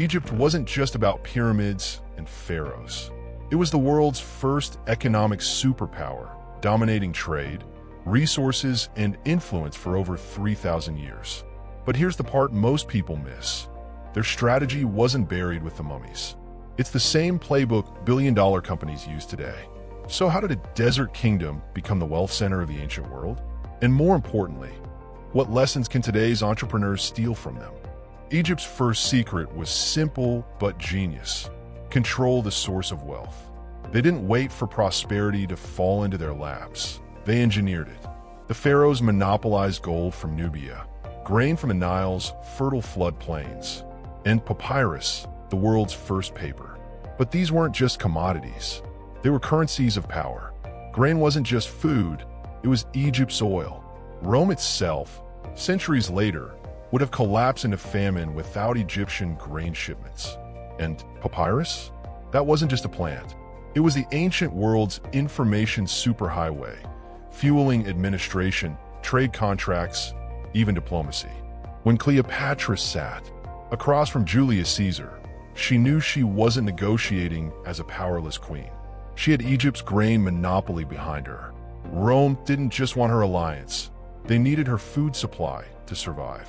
Egypt wasn't just about pyramids and pharaohs. It was the world's first economic superpower, dominating trade, resources, and influence for over 3,000 years. But here's the part most people miss. Their strategy wasn't buried with the mummies. It's the same playbook billion-dollar companies use today. So how did a desert kingdom become the wealth center of the ancient world? And more importantly, what lessons can today's entrepreneurs steal from them? Egypt's first secret was simple but genius. Control the source of wealth. They didn't wait for prosperity to fall into their laps. They engineered it. The pharaohs monopolized gold from Nubia, grain from the Nile's fertile floodplains, and papyrus, the world's first paper. But these weren't just commodities. They were currencies of power. Grain wasn't just food, it was Egypt's oil. Rome itself, centuries later, would have collapsed into famine without Egyptian grain shipments. And papyrus? That wasn't just a plant. It was the ancient world's information superhighway, fueling administration, trade contracts, even diplomacy. When Cleopatra sat across from Julius Caesar, she knew she wasn't negotiating as a powerless queen. She had Egypt's grain monopoly behind her. Rome didn't just want her alliance. They needed her food supply to survive.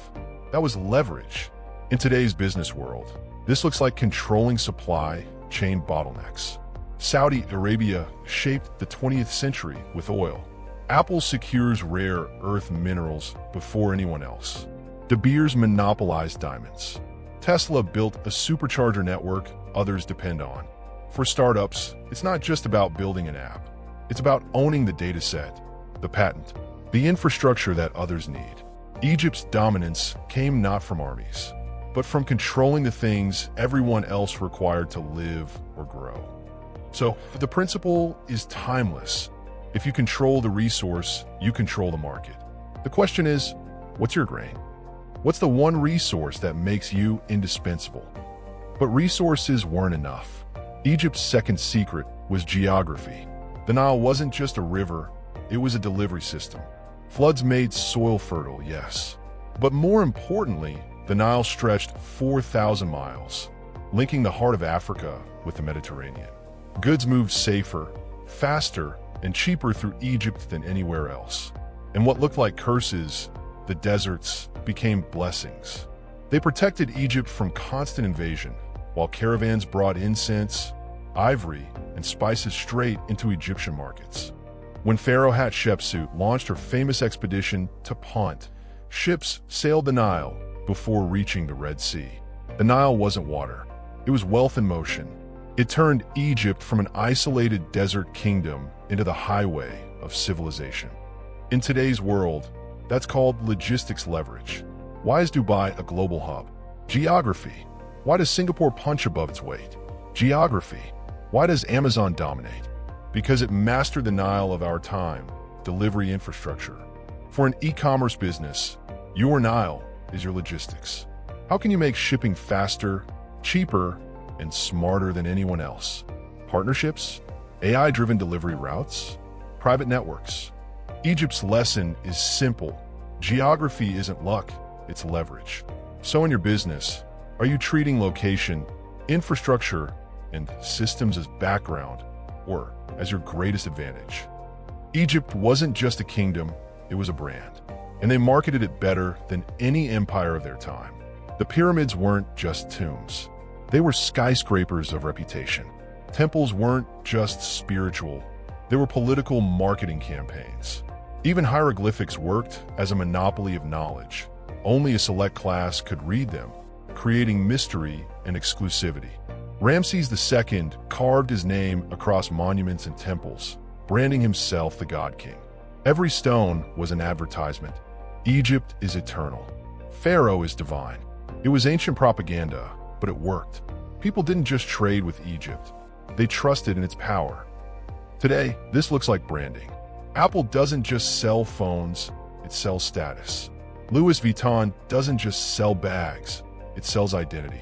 That was leverage. In today's business world, this looks like controlling supply chain bottlenecks. Saudi Arabia shaped the 20th century with oil. Apple secures rare earth minerals before anyone else. De Beers monopolized diamonds. Tesla built a supercharger network others depend on. For startups, it's not just about building an app. It's about owning the data set, the patent, the infrastructure that others need. Egypt's dominance came not from armies, but from controlling the things everyone else required to live or grow. So, the principle is timeless. If you control the resource, you control the market. The question is, what's your grain? What's the one resource that makes you indispensable? But resources weren't enough. Egypt's second secret was geography. The Nile wasn't just a river, it was a delivery system. Floods made soil fertile, yes. But more importantly, the Nile stretched 4,000 miles, linking the heart of Africa with the Mediterranean. Goods moved safer, faster, and cheaper through Egypt than anywhere else. And what looked like curses, the deserts, became blessings. They protected Egypt from constant invasion, while caravans brought incense, ivory, and spices straight into Egyptian markets. When Pharaoh Hatshepsut launched her famous expedition to Punt, ships sailed the Nile before reaching the Red Sea. The Nile wasn't water, it was wealth in motion. It turned Egypt from an isolated desert kingdom into the highway of civilization. In today's world, that's called logistics leverage. Why is Dubai a global hub? Geography. Why does Singapore punch above its weight? Geography. Why does Amazon dominate? Because it mastered the Nile of our time, delivery infrastructure. For an e-commerce business, your Nile is your logistics. How can you make shipping faster, cheaper, and smarter than anyone else? Partnerships, AI-driven delivery routes, private networks. Egypt's lesson is simple. Geography isn't luck, it's leverage. So in your business, are you treating location, infrastructure, and systems as background or as your greatest advantage? Egypt wasn't just a kingdom, it was a brand. And they marketed it better than any empire of their time. The pyramids weren't just tombs. They were skyscrapers of reputation. Temples weren't just spiritual, they were political marketing campaigns. Even hieroglyphics worked as a monopoly of knowledge. Only a select class could read them, creating mystery and exclusivity. Ramses II carved his name across monuments and temples, branding himself the God King. Every stone was an advertisement. Egypt is eternal. Pharaoh is divine. It was ancient propaganda, but it worked. People didn't just trade with Egypt. They trusted in its power. Today, this looks like branding. Apple doesn't just sell phones, it sells status. Louis Vuitton doesn't just sell bags, it sells identity.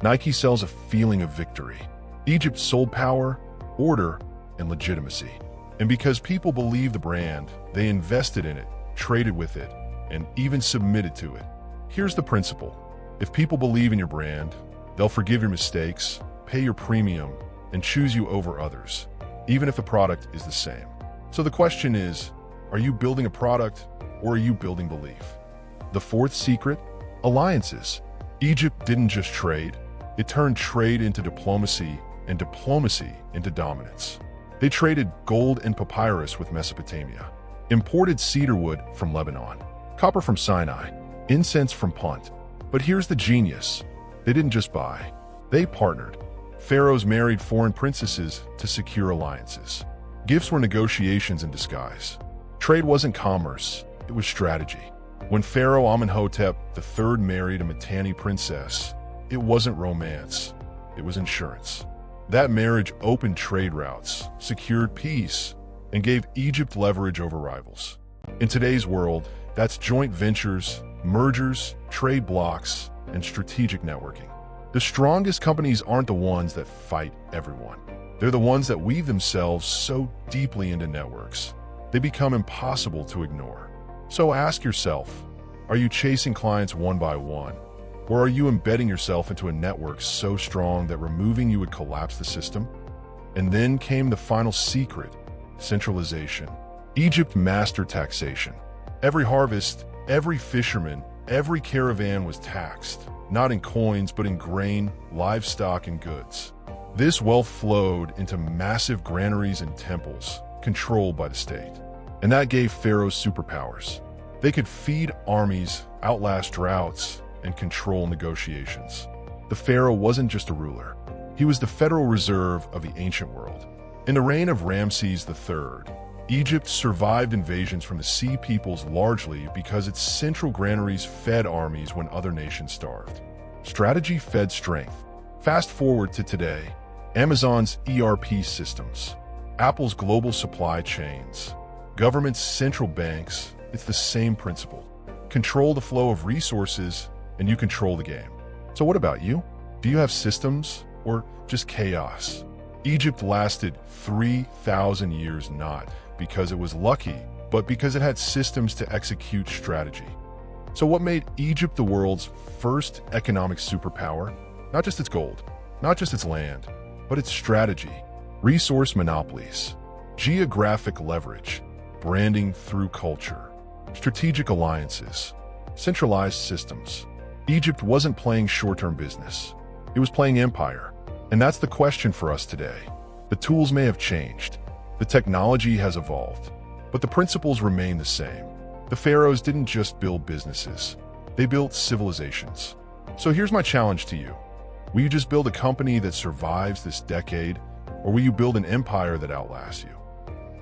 Nike sells a feeling of victory. Egypt sold power, order, and legitimacy. And because people believe the brand, they invested in it, traded with it, and even submitted to it. Here's the principle. If people believe in your brand, They'll forgive your mistakes, pay your premium, and choose you over others, even if the product is the same. So the question is, are you building a product or are you building belief? The fourth secret? Alliances. Egypt didn't just trade, it turned trade into diplomacy and diplomacy into dominance. They traded gold and papyrus with Mesopotamia, imported cedar wood from Lebanon, copper from Sinai, incense from Punt. But here's the genius. They didn't just buy, they partnered. Pharaohs married foreign princesses to secure alliances. Gifts were negotiations in disguise. Trade wasn't commerce, it was strategy. When Pharaoh Amenhotep III married a Mitanni princess, it wasn't romance, it was insurance. That marriage opened trade routes, secured peace, and gave Egypt leverage over rivals. In today's world, that's joint ventures, mergers, trade blocks, and strategic networking. The strongest companies aren't the ones that fight everyone. They're the ones that weave themselves so deeply into networks, they become impossible to ignore. So ask yourself, are you chasing clients one by one? Or are you embedding yourself into a network so strong that removing you would collapse the system? And then came the final secret, centralization. Egypt mastered taxation. Every harvest, every fisherman, every caravan was taxed, not in coins, but in grain, livestock, and goods. This wealth flowed into massive granaries and temples, controlled by the state. And that gave pharaohs superpowers. They could feed armies, outlast droughts, and control negotiations. The pharaoh wasn't just a ruler. He was the Federal Reserve of the ancient world. In the reign of Ramses III, Egypt survived invasions from the Sea Peoples largely because its central granaries fed armies when other nations starved. Strategy fed strength. Fast forward to today, Amazon's ERP systems, Apple's global supply chains, government's central banks, it's the same principle. Control the flow of resources and you control the game. So what about you? Do you have systems or just chaos? Egypt lasted 3,000 years not because it was lucky, but because it had systems to execute strategy. So what made Egypt the world's first economic superpower? Not just its gold, not just its land, but its strategy, resource monopolies, geographic leverage, branding through culture, strategic alliances, centralized systems. Egypt wasn't playing short-term business. It was playing empire. And that's the question for us today. The tools may have changed. The technology has evolved. But the principles remain the same. The pharaohs didn't just build businesses. They built civilizations. So here's my challenge to you. Will you just build a company that survives this decade, or will you build an empire that outlasts you?